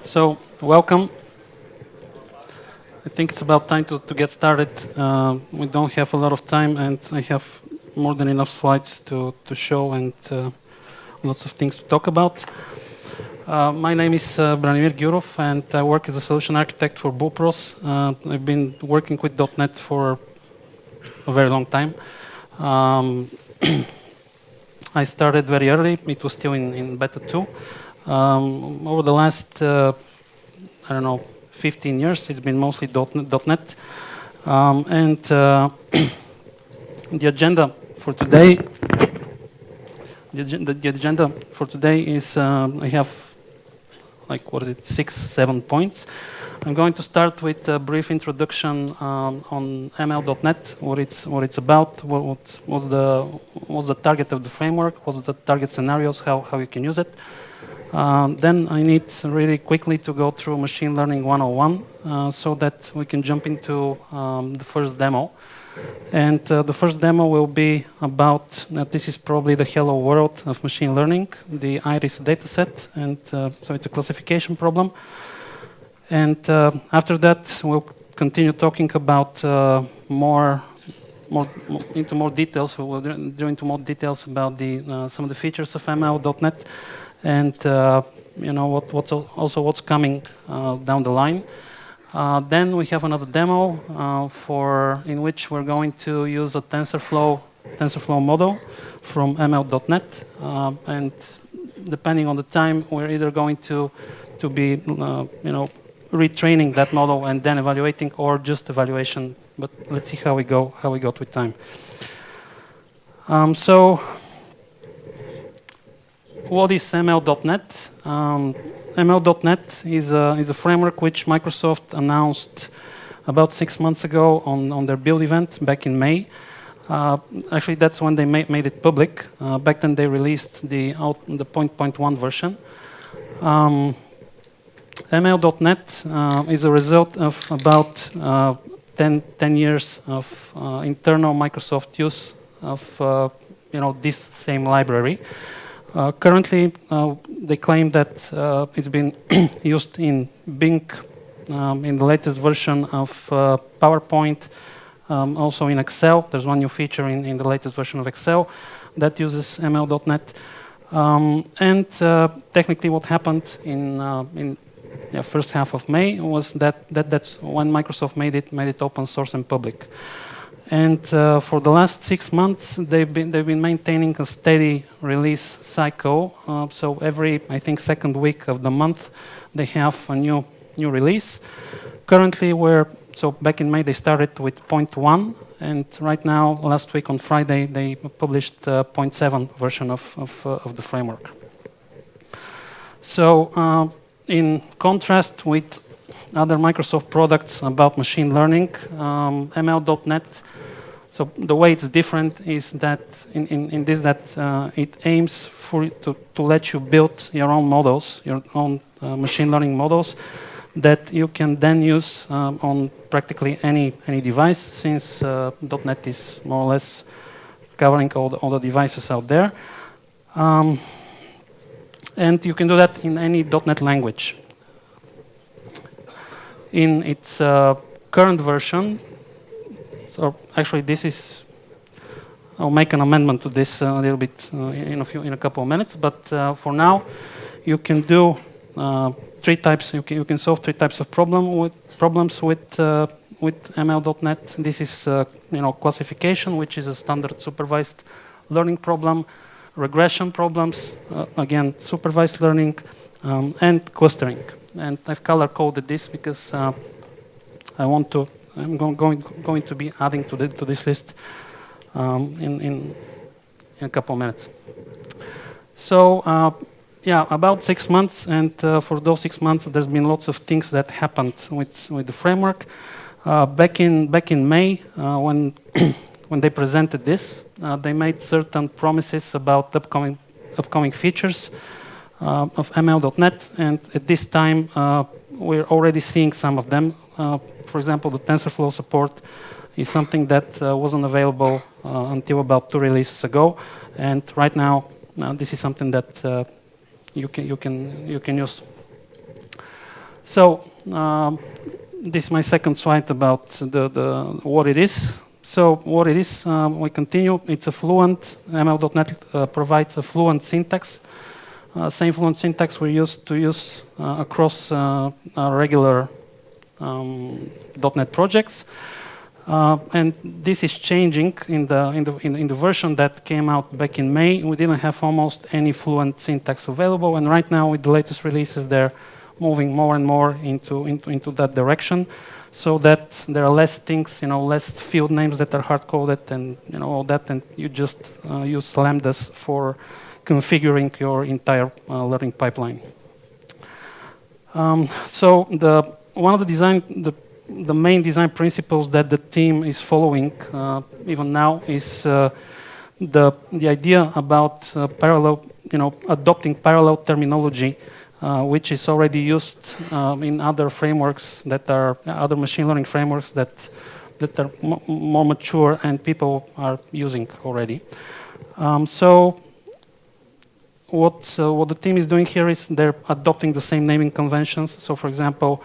So, welcome. I think it's about time to get started. We don't have a lot of time, and I have more than enough slides to show and lots of things to talk about. My name is Branimir Gyurov, and I work as a solution architect for Bullpros. I've been working with .NET for a very long time. I started very early. It was still in beta 2. Over the last, I don't know, 15 years, it's been mostly .NET. And the agenda for today, the agenda for today is I have like 6-7 points. I'm going to start with a brief introduction on ML.NET, what it's about, what's the target of the framework, what's the target scenarios, how you can use it. Then I need really quickly to go through Machine Learning 101 so that we can jump into the first demo. And the first demo will be about, this is probably the hello world of machine learning, the iris dataset, and so it's a classification problem. And after that, we'll continue talking about into more details. We'll go into more details about some of the features of ML.NET, and what's coming down the line. Then we have another demo in which we're going to use a TensorFlow model from ML.NET, and depending on the time, we're either going to be retraining that model and then evaluating, or just evaluation. But let's see how we go with time. So, what is ML.NET? ML.NET is a framework which Microsoft announced about 6 months ago on their build event back in May. Actually, that's when they made it public. Back then, they released the 0.1 version. ML.NET is a result of about 10 years of internal Microsoft use of this same library. Currently, they claim that it's been used in Bing, in the latest version of PowerPoint, also in Excel. There's one new feature in the latest version of Excel that uses ML.NET. And technically, what happened in the first half of May was that's when Microsoft made it open source and public. And for the last 6 months, they've been maintaining a steady release cycle. So every, I think, second week of the month, they have a new release. Currently, back in May they started with 0.1, and right now, last week on Friday, they published 0.7 version of the framework. So in contrast with other Microsoft products about machine learning, ML.NET, so the way it's different is that it aims to let you build your own models, your own machine learning models that you can then use on practically any device, since .NET is more or less covering all the devices out there. And you can do that in any .NET language. In its current version, so actually I'll make an amendment to this a little bit in a couple of minutes, but for now, you can do 3 types. You can solve 3 types of problems with ML.NET. This is classification, which is a standard supervised learning problem, regression problems, again supervised learning, and clustering. And I've color-coded this because I'm going to be adding to this list in a couple of minutes. So about 6 months, and for those 6 months, there's been lots of things that happened with the framework. Back in May, when they presented this, they made certain promises about upcoming features of ML.NET, and at this time we're already seeing some of them. For example, the TensorFlow support is something that wasn't available until about 2 releases ago, and right now this is something that you can use. So this is my second slide about what it is. So what it is, we continue. It's a fluent, ML.NET provides a fluent syntax. Same fluent syntax we used to use across our regular .NET projects. And this is changing in the version that came out back in May. We didn't have almost any fluent syntax available, and right now with the latest releases, they're moving more and more into that direction, so that there are less things, less field names that are hard-coded, and all that, and you just use lambdas for configuring your entire learning pipeline. So one of the main design principles that the team is following even now is the idea about adopting parallel terminology, which is already used in other frameworks that are other machine learning frameworks that are more mature and people are using already. So what the team is doing here is they're adopting the same naming conventions. So, for example,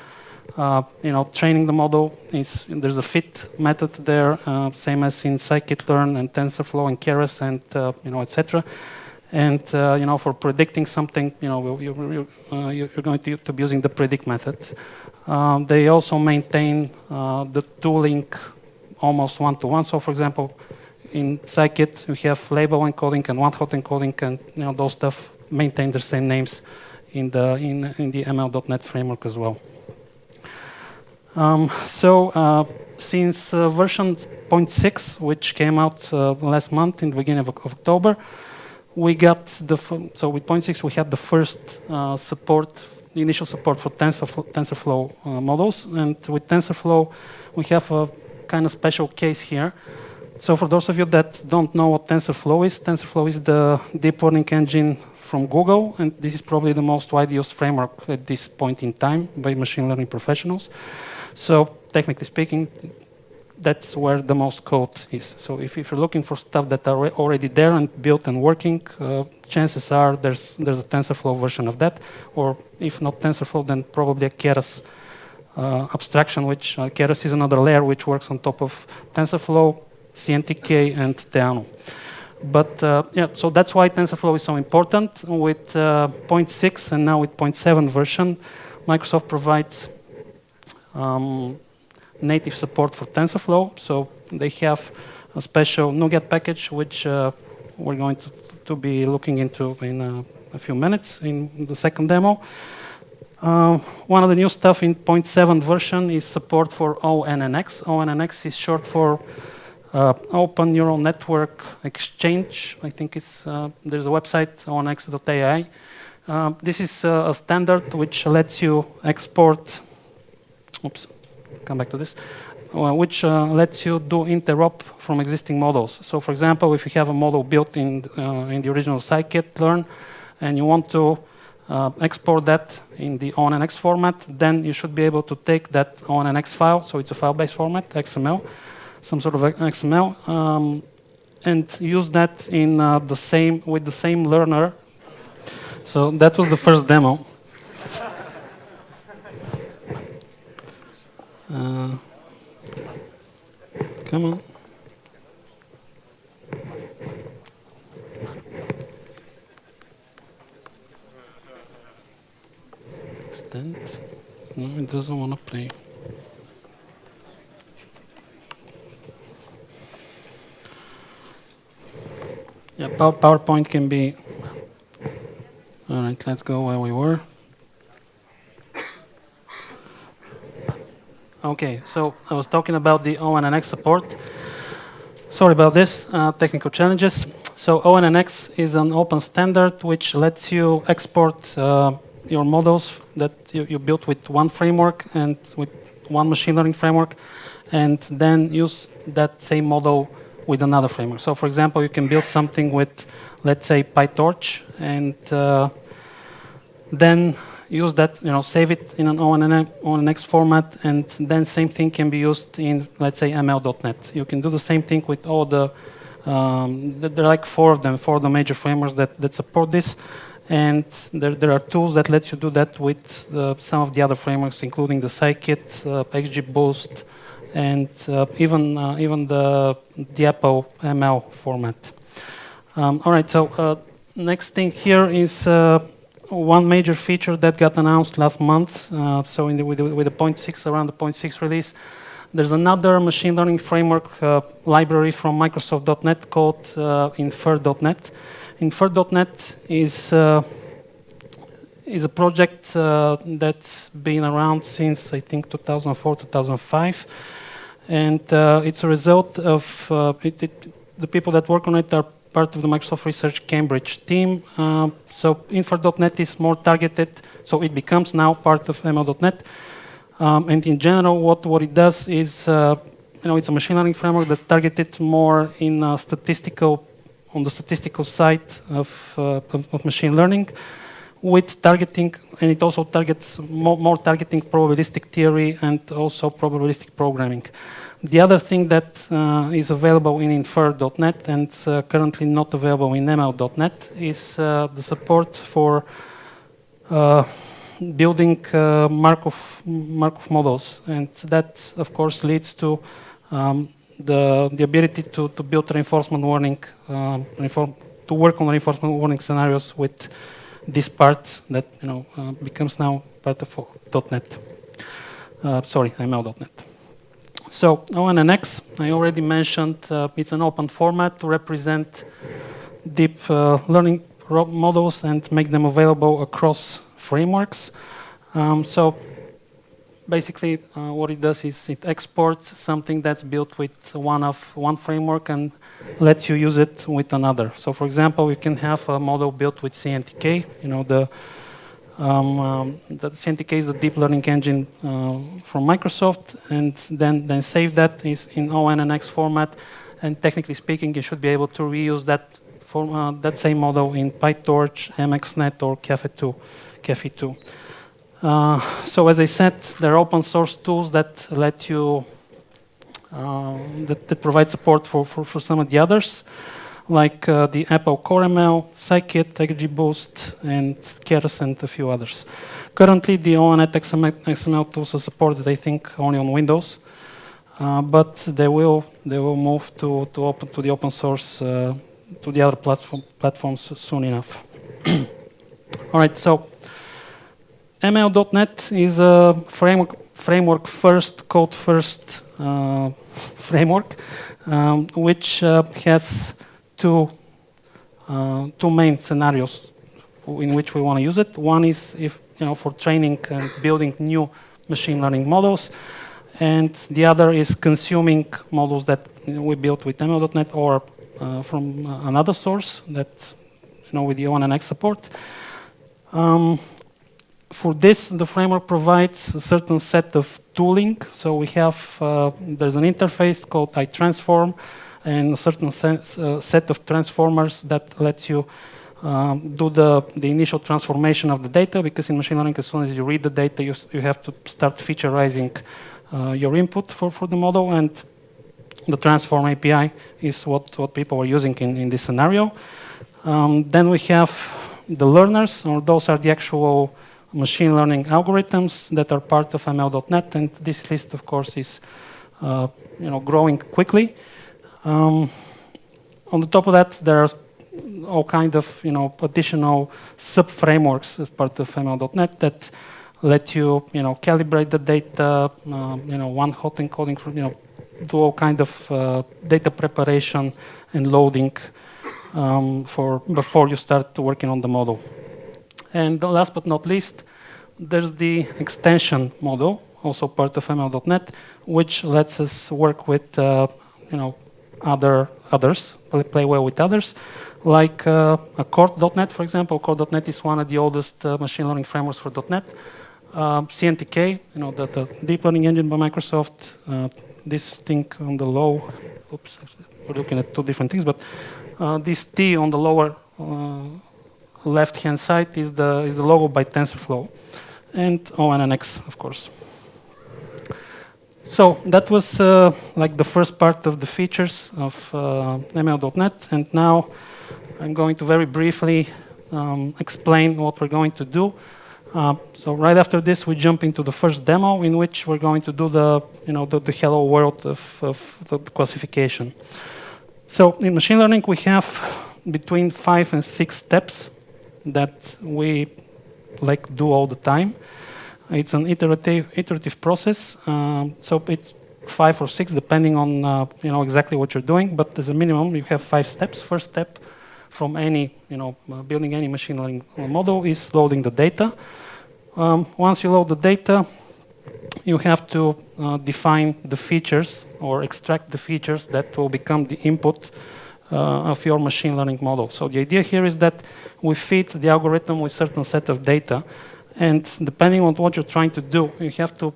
training the model there's a fit method there, same as in scikit-learn and TensorFlow and Keras and etc. And for predicting something, you're going to be using the predict method. They also maintain the tooling almost one-to-one. So, for example, in scikit, you have label encoding and one-hot encoding, and those stuff maintain the same names in the ML.NET framework as well. Since version 0.6, which came out last month in the beginning of October, we got so with 0.6 we had the first initial support for TensorFlow models, and with TensorFlow we have a kind of special case here. So for those of you that don't know what TensorFlow is the deep learning engine from Google, and this is probably the most widely used framework at this point in time by machine learning professionals. So technically speaking, that's where the most code is. So if you're looking for stuff that are already there and built and working, chances are there's a TensorFlow version of that, or if not TensorFlow, then probably a Keras abstraction, which Keras is another layer which works on top of TensorFlow, CNTK, and Theano. But yeah, so that's why TensorFlow is so important. With 0.6 and now with 0.7 version, Microsoft provides native support for TensorFlow. So they have a special NuGet package, which we're going to be looking into in a few minutes in the second demo. One of the new stuff in 0.7 version is support for ONNX. ONNX is short for Open Neural Network Exchange. I think it's there's a website, onx.ai. This is a standard which lets you export. Oops, come back to this. Which lets you do interop from existing models. So, for example, if you have a model built in the original scikit-learn, and you want to export that in the ONNX format, then you should be able to take that ONNX file. So it's a file-based format, XML. Some sort of XML, and use that in with the same learner. So that was the first demo. Come on. Extend. No, it doesn't want to play. Yeah, PowerPoint can be. All right, let's go where we were. Okay, so I was talking about the ONNX support. Sorry about this, technical challenges. So ONNX is an open standard which lets you export your models that you built with one framework and with one machine learning framework, and then use that same model with another framework. So, for example, you can build something with, let's say, PyTorch, and then use that, save it in an ONNX format, and then same thing can be used in, let's say, ML.NET. You can do the same thing with all the, there are like four of the major frameworks that support this, And there are tools that let you do that with some of the other frameworks, including the Scikit, XGBoost, and even the Apple ML format. All right, so next thing here is one major feature that got announced last month. So with the 0.6, around the 0.6 release, there's another machine learning framework library from Microsoft.NET called Infer.NET. Infer.NET is a project that's been around since, I think, 2004, 2005. And it's a result of the people that work on it are part of the Microsoft Research Cambridge team. So Infer.NET is more targeted, so it becomes now part of ML.NET. And in general, what it does is, it's a machine learning framework that's targeted more in on the statistical side of machine learning, with targeting, and it also targets more targeting probabilistic theory and also probabilistic programming. The other thing that is available in Infer.NET and currently not available in ML.NET is the support for building Markov models, and that, of course, leads to the ability to build reinforcement learning, to work on reinforcement learning scenarios with this part that becomes now part of .NET. ML.NET. So ONNX, I already mentioned, it's an open format to represent deep learning models and make them available across frameworks. So basically, what it does is it exports something that's built with one framework and lets you use it with another. So, for example, you can have a model built with CNTK. The CNTK is the deep learning engine from Microsoft, and then save that is in ONNX format. And technically speaking, you should be able to reuse that same model in PyTorch, MXNet, or Caffe2. So as I said, there are open source tools that let you that provide support for some of the others, like the Apple CoreML, Scikit, XGBoost, and Keras, and a few others. Currently, the ONNET XML tools are supported, I think, only on Windows, but they will move to the open source to the other platforms soon enough. All right, so ML.NET is a framework first, code first framework, which has two main scenarios in which we want to use it. One is for training and building new machine learning models, and the other is consuming models that we built with ML.NET or from another source that with the ONNX support. For this, the framework provides a certain set of tooling. So we have, there's an interface called iTransform, and a certain set of transformers that lets you do the initial transformation of the data, because in machine learning, as soon as you read the data, you have to start featureizing your input for the model, and the transform API is what people are using in this scenario. Then we have the learners, or those are the actual machine learning algorithms that are part of ML.NET, and this list, of course, is growing quickly. On the top of that, there are all kind of additional sub-frameworks as part of ML.NET that let you calibrate the data, one-hot encoding, do all kind of data preparation and loading before you start working on the model. And last but not least, there's the extension model, also part of ML.NET, which lets us work with others, play well with others, like a Core.NET, for example. Core.NET is one of the oldest machine learning frameworks for .NET. CNTK, the deep learning engine by Microsoft. This thing on the low, oops, we're looking at two different things, but this T on the lower left-hand side is the logo by TensorFlow, and ONNX, of course. So that was like the first part of the features of ML.NET, and now I'm going to very briefly explain what we're going to do. So right after this, we jump into the first demo in which we're going to do the hello world of the classification. So in machine learning, we have between 5 and 6 steps that we do all the time. It's an iterative process. So it's 5 or 6 depending on exactly what you're doing. But as a minimum, you have 5 steps. First step from any building any machine learning model is loading the data. Once you load the data, you have to define the features or extract the features that will become the input of your machine learning model. So the idea here is that we feed the algorithm with a certain set of data, and depending on what you're trying to do, you have to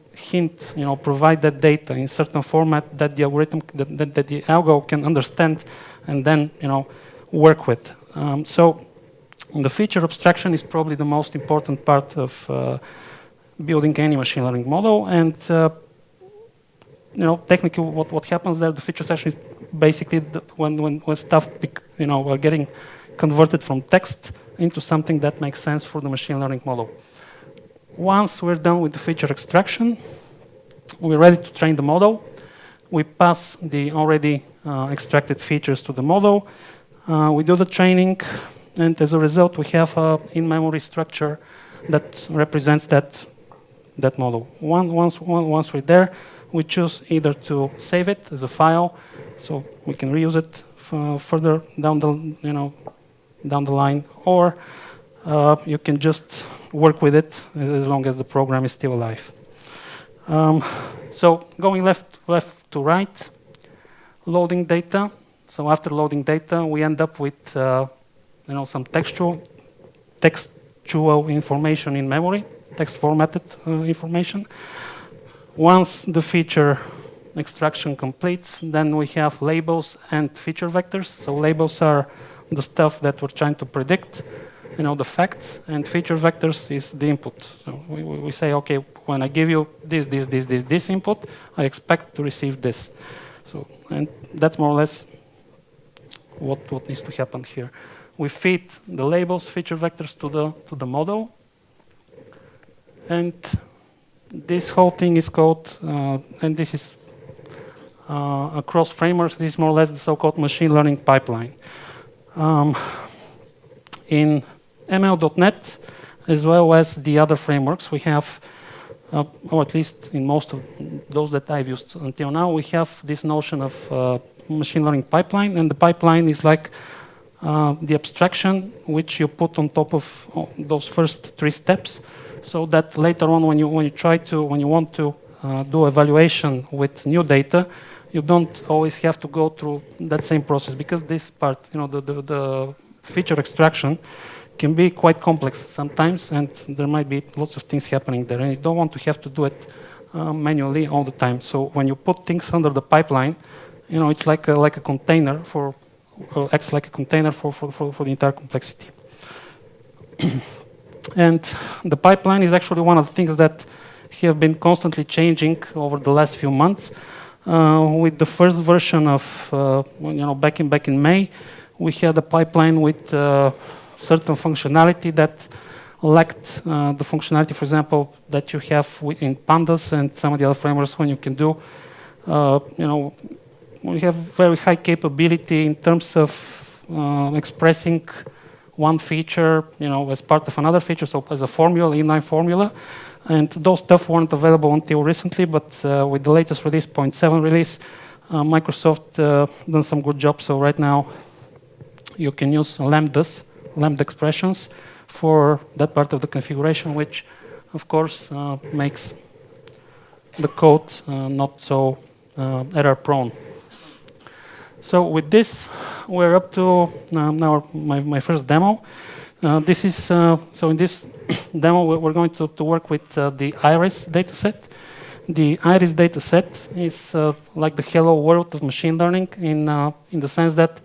provide that data in certain format that the algorithm, that the algo can understand and then work with. So the feature abstraction is probably the most important part of building any machine learning model, and technically what happens there, the feature abstraction is basically when stuff are getting converted from text into something that makes sense for the machine learning model. Once we're done with the feature extraction, we're ready to train the model. We pass the already extracted features to the model. We do the training, and as a result, we have an in-memory structure that represents that model. Once we're there, we choose either to save it as a file, so we can reuse it further down the line, or you can just work with it as long as the program is still alive. So going left to right, loading data. So after loading data, we end up with some textual information in memory, text formatted information. Once the feature extraction completes, then we have labels and feature vectors. So labels are the stuff that we're trying to predict, the facts, and feature vectors is the input. So we say, okay, when I give you this input, I expect to receive this. So, and that's more or less what needs to happen here. We feed the labels, feature vectors to the model, and this whole thing is called, and this is across frameworks, this is more or less the so-called machine learning pipeline. In ML.NET, as well as the other frameworks, we have, or at least in most of those that I've used until now, we have this notion of machine learning pipeline, and the pipeline is like the abstraction which you put on top of those first 3 steps, so that later on, when you want to do evaluation with new data, you don't always have to go through that same process, because this part, the feature extraction, can be quite complex sometimes, and there might be lots of things happening there, and you don't want to have to do it manually all the time. So when you put things under the pipeline, it's like a container acts like a container for the entire complexity. And the pipeline is actually one of the things that have been constantly changing over the last few months. With the first version of, back in May, we had a pipeline with certain functionality that lacked the functionality, for example, that you have in Pandas and some of the other frameworks, when you can do, we have very high capability in terms of expressing one feature, as part of another feature, so as a formula, inline formula. And those stuff weren't available until recently, but with the latest release, 0.7 release, Microsoft done some good job. So right now, you can use lambda expressions for that part of the configuration, which, of course, makes the code not so error-prone. So with this, we're up to now my first demo. This is so in this demo, we're going to work with the iris dataset. The iris dataset is like the hello world of machine learning in the sense that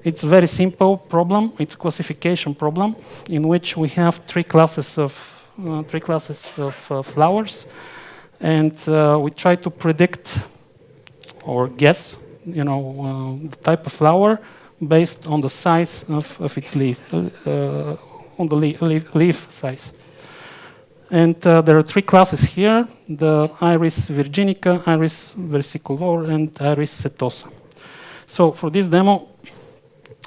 it's a very simple problem. It's a classification problem in which we have 3 classes of flowers, and we try to predict or guess, the type of flower based on the size of its leaf, on the leaf size. And there are 3 classes here: the iris virginica, iris versicolor, and iris setosa. So for this demo,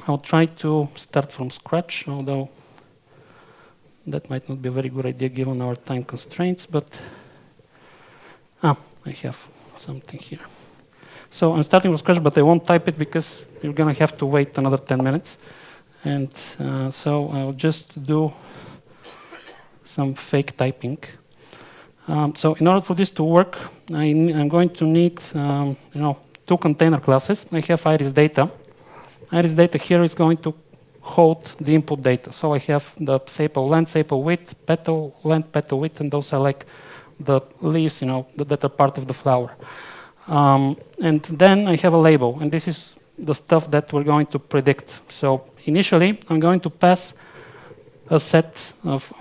I'll try to start from scratch, although that might not be a very good idea given our time constraints, but I have something here. So I'm starting from scratch, but I won't type it because you're going to have to wait another 10 minutes. And so I'll just do some fake typing. So in order for this to work, I'm going to need 2 container classes. I have iris data. Iris data here is going to hold the input data. So I have the sepal length, sepal width, petal length, petal width, and those are like the leaves, that are part of the flower. And then I have a label, and this is the stuff that we're going to predict. So initially, I'm going to pass a set of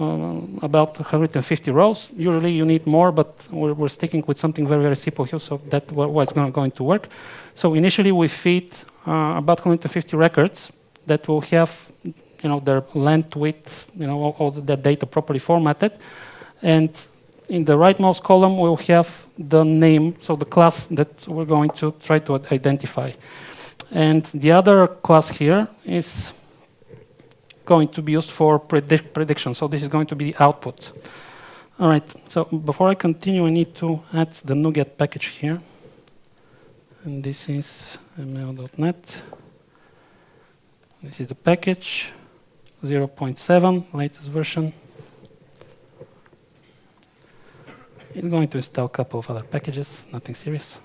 about 150 rows. Usually you need more, but we're sticking with something very, very simple here, so that's what's going to work. So initially we feed about 150 records that will have their length, width, all that data properly formatted. And in the rightmost column, we'll have the name, so the class that we're going to try to identify. And the other class here is going to be used for prediction. So this is going to be the output. All right, so before I continue, I need to add the NuGet package here. And this is ML.NET. This is the package, 0.7, latest version. It's going to install a couple of other packages, nothing serious.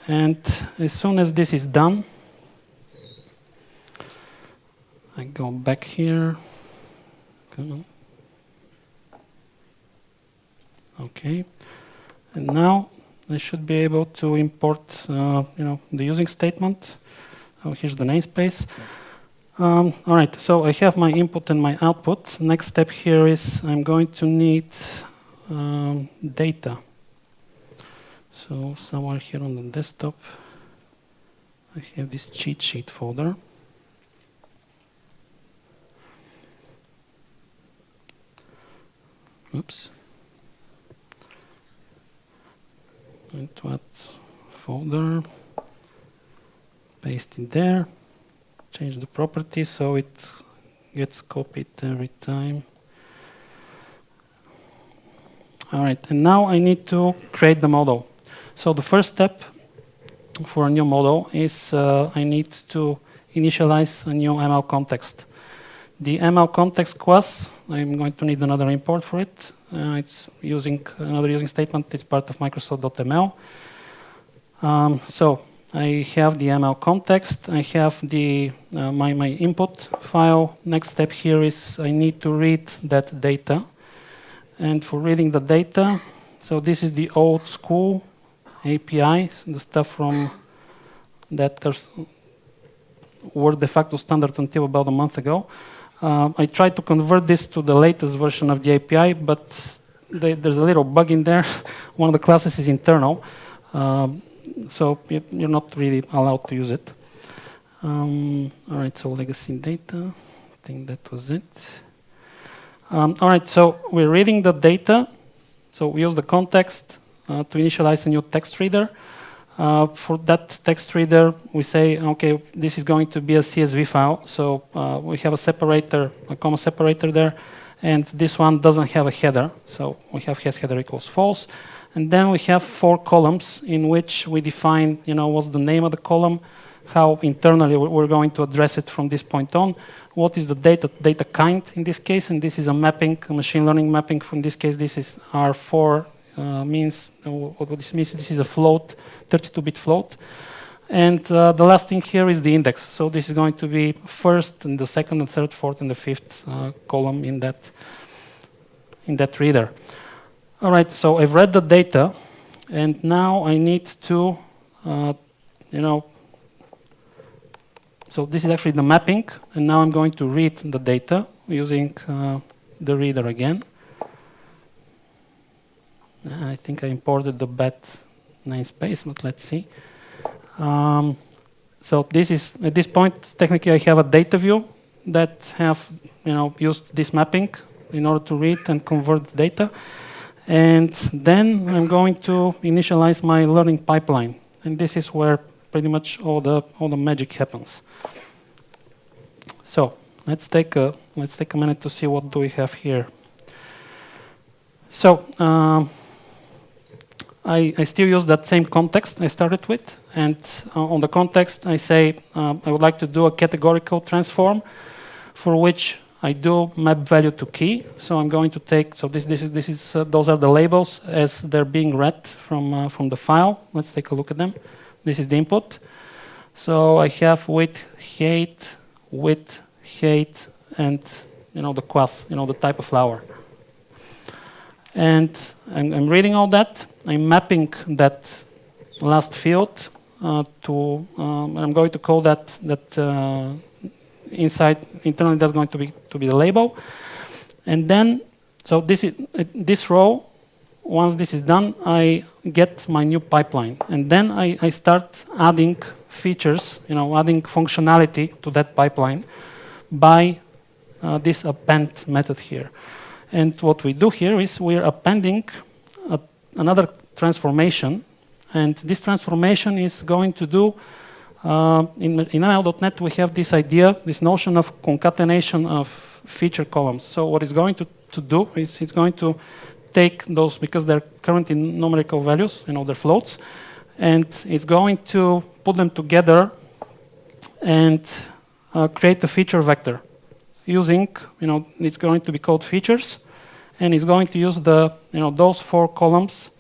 And as soon as this is done, I go back here. Come on. Okay. And now I should be able to import, the using statement. Oh, here's the namespace. All right, so I have my input and my output. Next step here is I'm going to need data. So somewhere here on the desktop, I have this cheat sheet folder. Oops. Into that folder, paste it there, change the property so it gets copied every time. All right, and now I need to create the model. So the first step for a new model is I need to initialize a new ML context. The ML context class, I'm going to need another import for it. It's using another using statement. It's part of Microsoft.ml. So I have the ML context. I have the my input file. Next step here is I need to read that data. And for reading the data, so this is the old school API, the stuff from that were de facto standard until about a month ago. I tried to convert this to the latest version of the API, but there's a little bug in there. One of the classes is internal, so you're not really allowed to use it. All right, so legacy data, I think that was it. All right, so we're reading the data. So we use the context to initialize a new text reader. For that text reader, we say, okay, this is going to be a CSV file. So we have a separator, a comma separator there. And this one doesn't have a header. So we have has header equals false. And then we have 4 columns in which we define, what's the name of the column, how internally we're going to address it from this point on, what is the data kind in this case, and this is a mapping, a machine learning mapping. In this case, this is R4, means what this means. This is a float, 32-bit float. And the last thing here is the index. So this is going to be first, and the second, and third, fourth, and the fifth column in that reader. All right, so I've read the data, and now I need to, so this is actually the mapping, and now I'm going to read the data using the reader again. I think I imported the bad namespace, but let's see. All So this is, at this point, technically I have a data view that have used this mapping in order to read and convert the data. And then I'm going to initialize my learning pipeline. And this is where pretty much all the magic happens. So let's take a minute to see what do we have here. So I still use that same context I started with, and on the context I say I would like to do a categorical transform, for which I do map value to key. So I'm going to take, so those are the labels as they're being read from the file. Let's take a look at them. This is the input. So I have width, height, and the class, the type of flower. And I'm reading all that. I'm mapping that last field to, I'm going to call that internally that's going to be the label. And then, so this row, once this is done, I get my new pipeline. And then I start adding features, adding functionality to that pipeline by this append method here. And what we do here is we're appending another transformation. And this transformation is going to do, in ML.NET we have this idea, this notion of concatenation of feature columns. So what it's going to do is it's going to take those, because they're currently numerical values, they're floats, and it's going to put them together and create a feature vector using, it's going to be called features, and it's going to use the, those 4 columns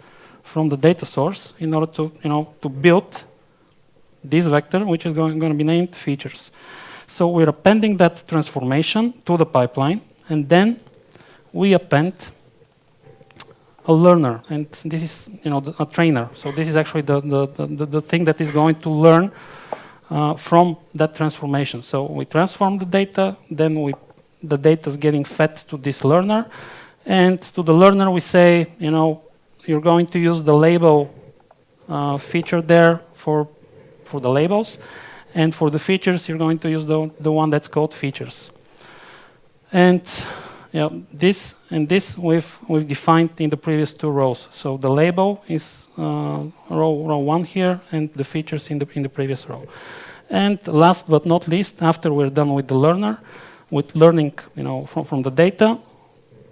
from the data source in order to, to build this vector, which is going to be named features. So we're appending that transformation to the pipeline, and then we append a learner, and this is, a trainer. So this is actually the thing that is going to learn from that transformation. So we transform the data, then the data is getting fed to this learner, and to the learner we say, you're going to use the label feature there for the labels, and for the features you're going to use the one that's called features. And this we've defined in the previous 2 rows. So the label is row 1 here, and the features in the previous row. And last but not least, after we're done with the learner, with learning from the data,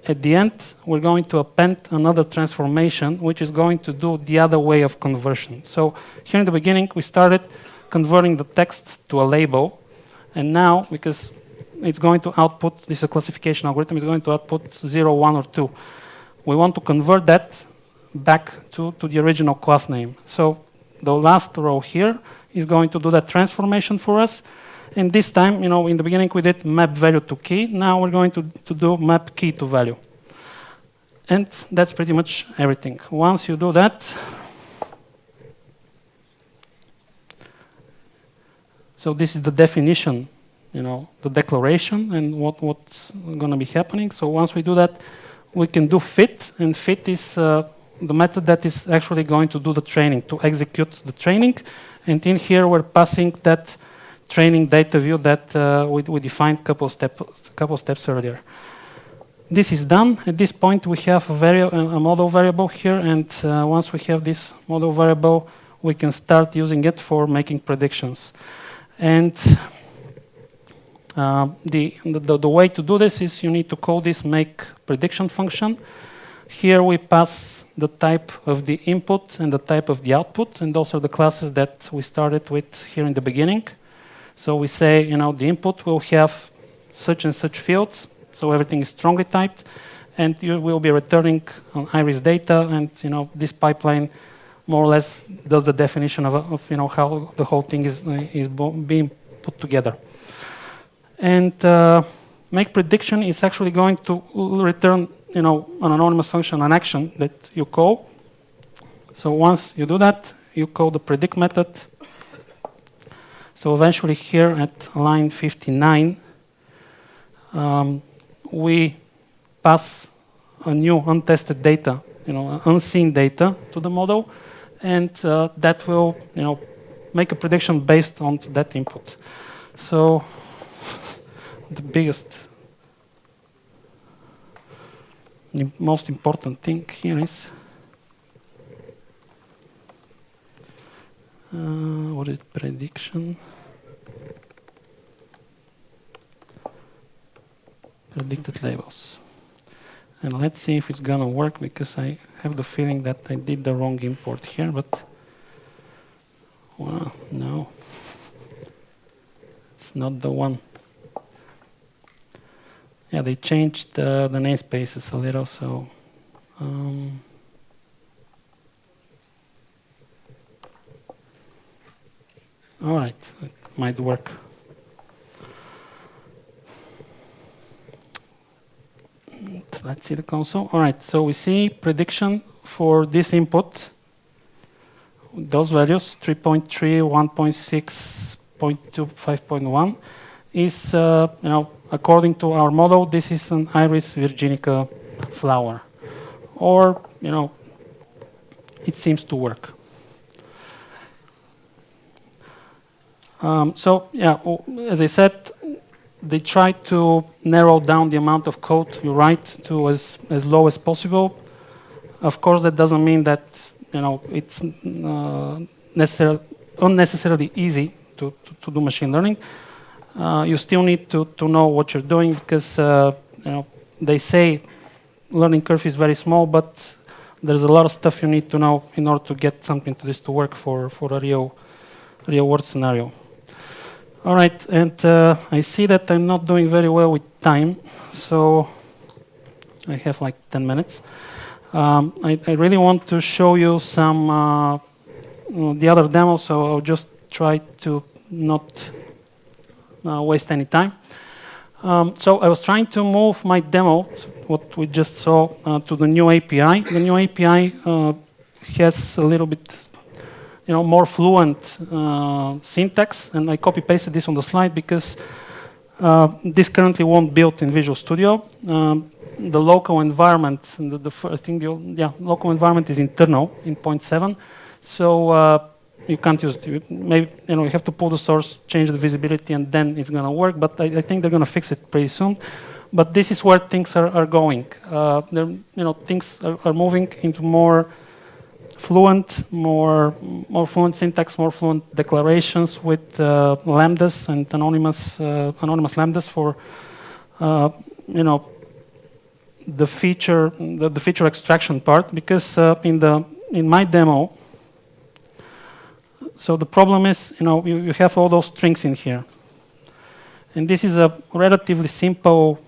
at the end we're going to append another transformation which is going to do the other way of conversion. So here in the beginning we started converting the text to a label, and now, because it's going to output, this is a classification algorithm, is going to output 0, 1, or 2. We want to convert that back to the original class name. So the last row here is going to do that transformation for us. And this time, in the beginning we did map value to key. Now we're going to do map key to value. And that's pretty much everything. Once you do that, so this is the definition, the declaration and what's going to be happening. So once we do that, we can do fit, and fit is the method that is actually going to do the training, to execute the training. And in here we're passing that training data view that we defined a couple steps earlier. This is done. At this point we have a model variable here, and once we have this model variable, we can start using it for making predictions. And the way to do this is you need to call this make prediction function. Here we pass the type of the input and the type of the output, and those are the classes that we started with here in the beginning. So we say, the input will have such and such fields, so everything is strongly typed, and you will be returning on iris data, and this pipeline more or less does the definition of how the whole thing is being put together. And make prediction is actually going to return an anonymous function, an action that you call. So once you do that, you call the predict method. So eventually here at line 59, we pass a new untested data, unseen data to the model, and that will make a prediction based on that input. So the most important thing here is what is prediction? Predicted labels. And let's see if it's gonna work, because I have the feeling that I did the wrong import here, but well, no, it's not the one. Yeah, they changed the namespaces a little, so all right, it might work. Let's see the console. All right, so we see prediction for this input. Those values, 3.3, 1.6, 0.2, 5.1, is, according to our model, this is an Iris virginica flower. Or, it seems to work. So, yeah, as I said, they try to narrow down the amount of code you write to as low as possible. Of course, that doesn't mean that it's unnecessarily easy to do machine learning. You still need to know what you're doing, because they say learning curve is very small, but there's a lot of stuff you need to know in order to get something to this to work for a real world scenario. All right, and I see that I'm not doing very well with time, so I have like 10 minutes. I really want to show you some the other demos, so I'll just try to not waste any time. So I was trying to move my demo, what we just saw, to the new API. The new API has a little bit more fluent syntax, and I copy-pasted this on the slide because this currently won't build in Visual Studio. The local environment, local environment is internal in 0.7, so you can't use it. Maybe you have to pull the source, change the visibility, and then it's going to work. But I think they're going to fix it pretty soon. But this is where things are going. Things are moving into more fluent, more fluent syntax, more fluent declarations with lambdas and anonymous lambdas for the feature extraction part. Because in my demo, so the problem is you have all those strings in here, and this is a relatively simple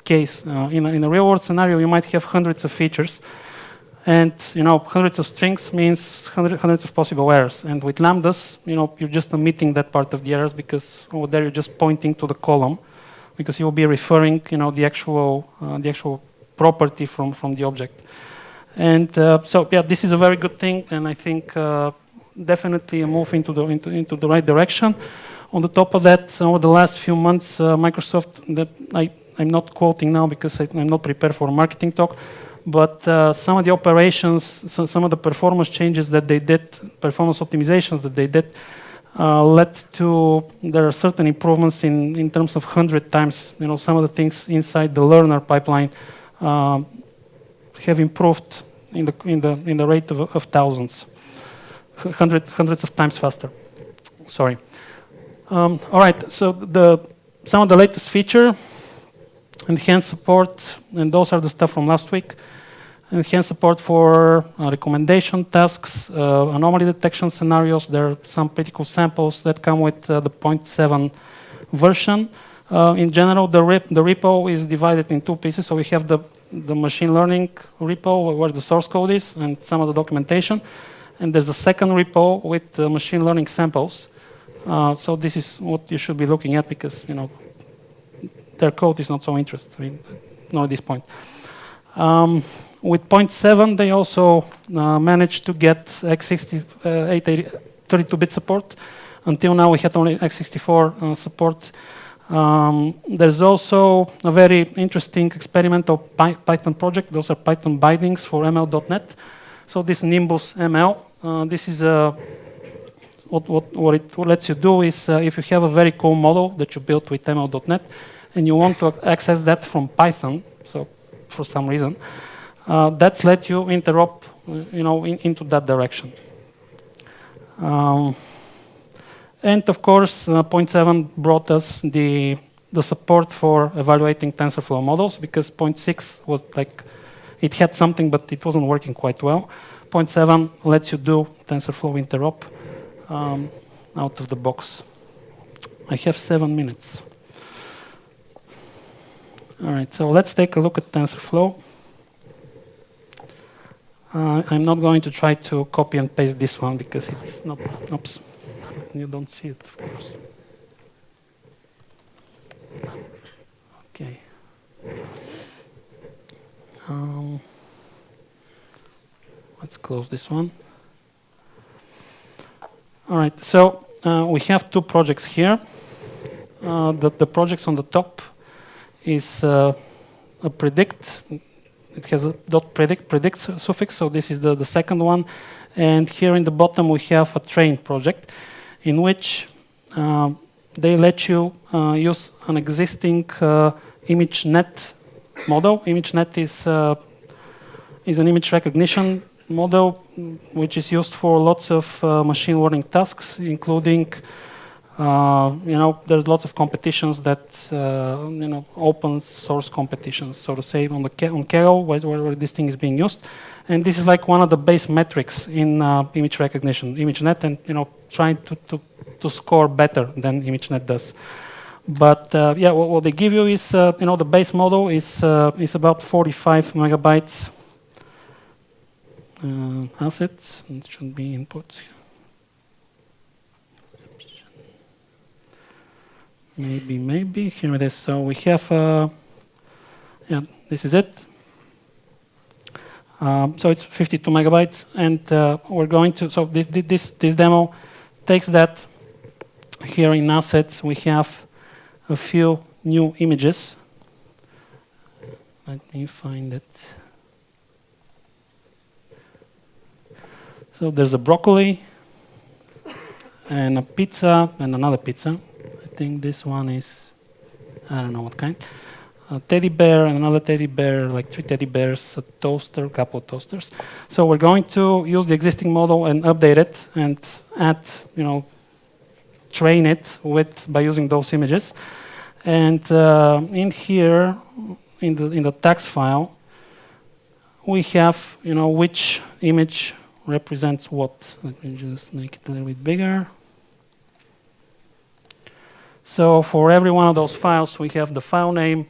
case. In a real world scenario, you might have hundreds of features. And hundreds of strings means hundreds of possible errors. And with lambdas, you're just omitting that part of the errors, because over there you're just pointing to the column, because you'll be referring, the actual property from the object. And so yeah, this is a very good thing, and I think definitely a move into the right direction. On the top of that, over the last few months, Microsoft, that I'm not quoting now because I'm not prepared for a marketing talk. But some of the operations, some of the performance changes that they did, performance optimizations that they did, led to there are certain improvements in terms of 100 times. Some of the things inside the learner pipeline have improved in the rate of thousands, hundreds of times faster. Sorry. All right. So some of the latest feature. Enhanced support, and those are the stuff from last week. Enhanced support for recommendation tasks, anomaly detection scenarios. There are some pretty cool samples that come with the 0.7 version. In general, the repo is divided in two pieces. So we have the machine learning repo where the source code is and some of the documentation. And there's a second repo with machine learning samples. So this is what you should be looking at, because their code is not so interesting, not at this point. With 0.7, they also managed to get x60, 32-bit support. Until now, we had only x64 support. There's also a very interesting experimental Python project. Those are Python bindings for ML.NET. So this Nimbus ML, this is a what it lets you do is if you have a very cool model that you built with ML.NET and you want to access that from Python, so for some reason, that's let you interop into that direction. And of course, 0.7 brought us the support for evaluating TensorFlow models, because 0.6 was like, it had something, but it wasn't working quite well. 0.7 lets you do TensorFlow interop out of the box. I have 7 minutes. All right, so let's take a look at TensorFlow. I'm not going to try to copy and paste this one because it's not, oops, you don't see it, of course. Okay. Let's close this one. All right, so we have 2 projects here. The projects on the top is a predict. It has a .predict suffix, so this is the second one. And here in the bottom we have a train project in which they let you use an existing ImageNet model. ImageNet is an image recognition model which is used for lots of machine learning tasks, including there's lots of competitions that open source competitions, so to say, on Kaggle, where this thing is being used. And this is like one of the base metrics in image recognition, ImageNet, and trying to score better than ImageNet does. But yeah, what they give you is the base model is about 45 megabytes assets. It should be inputs. Maybe here it is. So we have yeah, this is it. So it's 52 megabytes, and we're going to. So this demo takes that. Here in assets we have a few new images. Let me find it. So there's a broccoli and a pizza and another pizza. I think this one is, I don't know what kind. A teddy bear and another teddy bear, like 3 teddy bears, a toaster, a couple of toasters. So we're going to use the existing model and update it and add, train it by using those images. And in here, in the text file, we have, which image represents what. Let me just make it a little bit bigger. So for every one of those files, we have the file name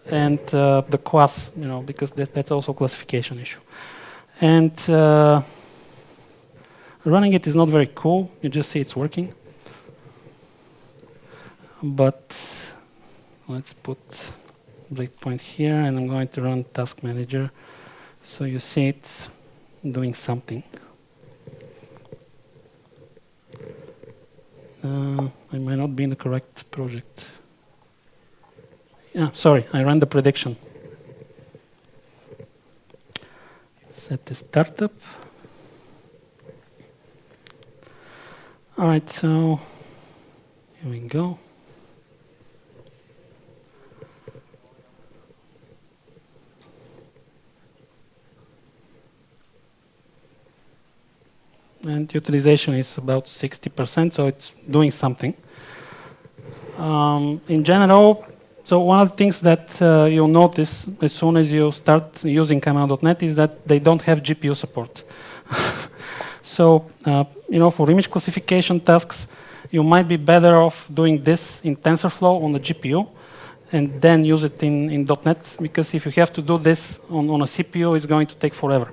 and the class, because that's also a classification issue. And running it is not very cool. You just see it's working. But let's put breakpoint here, and I'm going to run Task Manager, so you see it doing something. I might not be in the correct project. Yeah, sorry, I ran the prediction. Set the startup. All right, so here we go. And utilization is about 60%, so it's doing something. In general, so one of the things that you'll notice as soon as you start using ML.NET is that they don't have GPU support. So, for image classification tasks, you might be better off doing this in TensorFlow on the GPU and then use it in .NET, because if you have to do this on a CPU, it's going to take forever.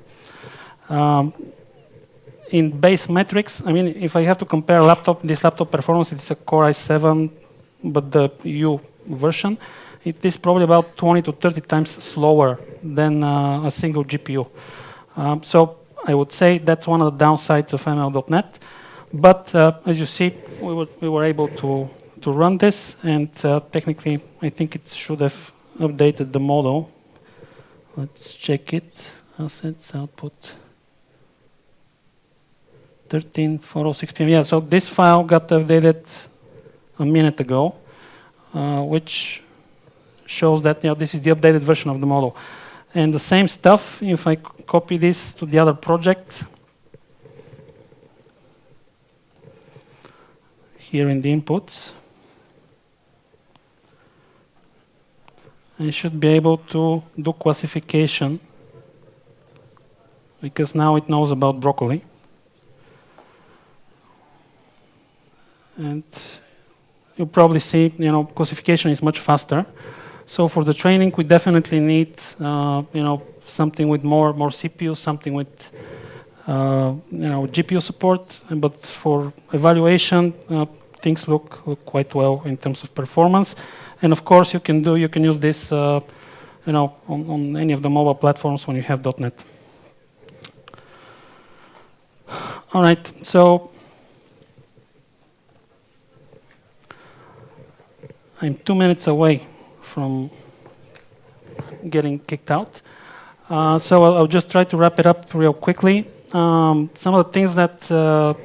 In base metrics, I mean, if I have to compare this laptop performance, it's a Core i7, but the U version, it is probably about 20 to 30 times slower than a single GPU. So I would say that's one of the downsides of ML.NET. But as you see, we were able to run this, and technically, I think it should have updated the model. Let's check it. Assets, output. 13:04:06 p.m. Yeah, so this file got updated a minute ago, which shows that this is the updated version of the model. And the same stuff, if I copy this to the other project, here in the inputs, I should be able to do classification, because now it knows about broccoli. And you'll probably see, classification is much faster. So for the training, we definitely need, something with more CPU, something with, GPU support. But for evaluation, things look quite well in terms of performance. And of course, you can use this, on any of the mobile platforms when you have .NET. All right, so I'm 2 minutes away from getting kicked out. So I'll just try to wrap it up real quickly. Some of the things that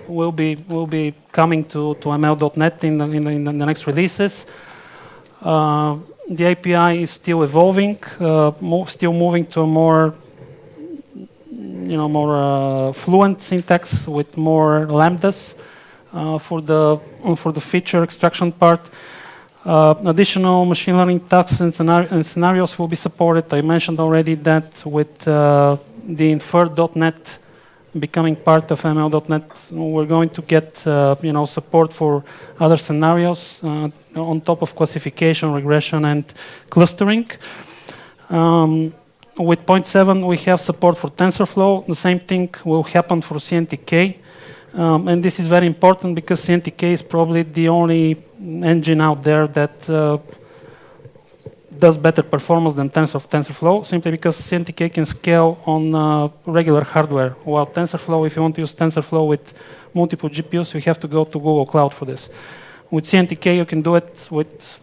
will be coming to ML.NET in the next releases. The API is still evolving, still moving to a more fluent syntax with more lambdas for the feature extraction part. Additional machine learning tasks and scenarios will be supported. I mentioned already that with the infer.NET becoming part of ML.NET, we're going to get support for other scenarios on top of classification, regression, and clustering. With 0.7, we have support for TensorFlow. The same thing will happen for CNTK. And this is very important because CNTK is probably the only engine out there that does better performance than TensorFlow, simply because CNTK can scale on regular hardware, while TensorFlow, if you want to use TensorFlow with multiple GPUs, you have to go to Google Cloud for this. With CNTK, you can do it with,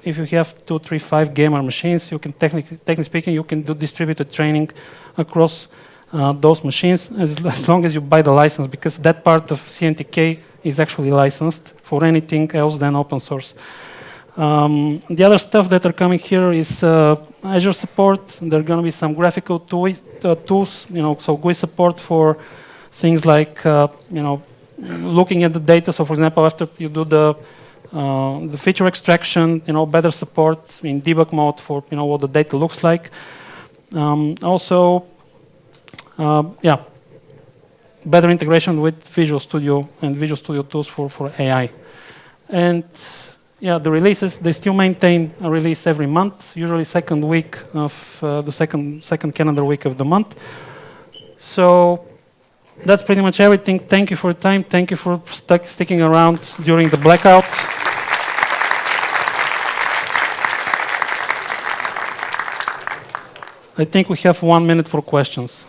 if you have 2, 3, 5 gamer machines, you can technically speaking, you can do distributed training across those machines as long as you buy the license, because that part of CNTK is actually licensed for anything else than open source. The other stuff that are coming here is Azure support. There are going to be some graphical tools, so GUI support for things like, looking at the data. So, for example, after you do the feature extraction, better support in debug mode for what the data looks like. Also, better integration with Visual Studio and Visual Studio tools for AI. And the releases, they still maintain a release every month, usually second week of the second calendar week of the month. So that's pretty much everything. Thank you for your time. Thank you for sticking around during the blackout. I think we have 1 minute for questions.